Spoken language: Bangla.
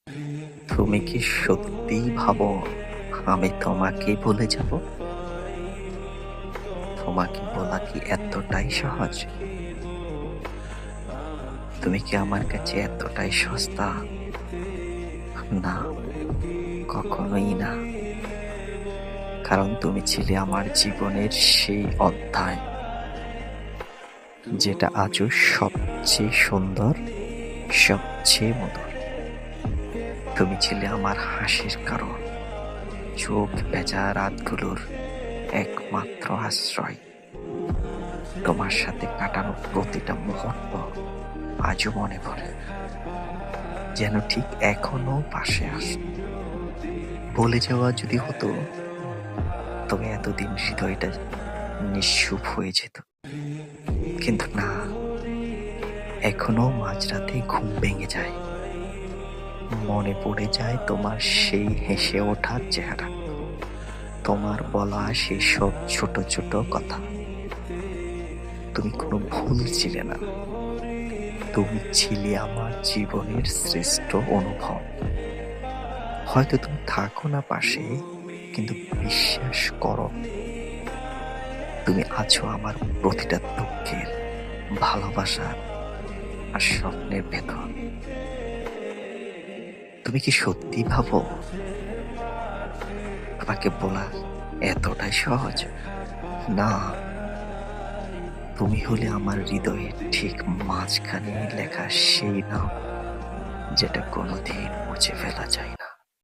তুমি কি সত্যিই ভাবো আমি তোমাকে ভুলে যাব? তোমাকে বলা কি এতটাই সহজ? তুমি কি আমার কাছে এতটাই সস্তা? না, কখনোই না। কারণ তুমি ছিলে আমার জীবনের সেই অধ্যায়, যেটা আজও সবচেয়ে সুন্দর, সবচেয়ে মধুর। তুমি ছিলে আমার হাসির কারণ, চোখ ভেজা রাতগুলোর একমাত্র আশ্রয়। তোমার সাথে কাটানো প্রতিটা মুহূর্ত আজও মনে পড়ে, যেন ঠিক এখনো পাশে আছো। বলে যাওয়া যদি হতো, তবে এতদিন হৃদয়টা নিশ্চুপ হয়ে যেত। কিন্তু না, এখনো মাঝরাতে ঘুম ভেঙে যায়, মনে পড়ে যায় তোমার সেই হেসে ওঠার চেহারা, তোমার বলা সেই সব ছোট ছোট কথা। তুমি কোনো ভুল ছিলে না, তুমি ছিলে আমার জীবনের শ্রেষ্ঠ অনুভব। হয়তো তুমি থাকো না পাশে, কিন্তু বিশ্বাস করো, তুমি আছো আমার প্রতিটা দুঃখের, ভালোবাসা আর স্বপ্নের ভেতর। তুমি কি সত্যি ভাবো আমাকে বলা এতটাই সহজ? না, তুমি হলে আমার হৃদয়ের ঠিক মাঝখানে লেখা সেই নাম, যেটা কোনোদিন মুছে ফেলা যায় না।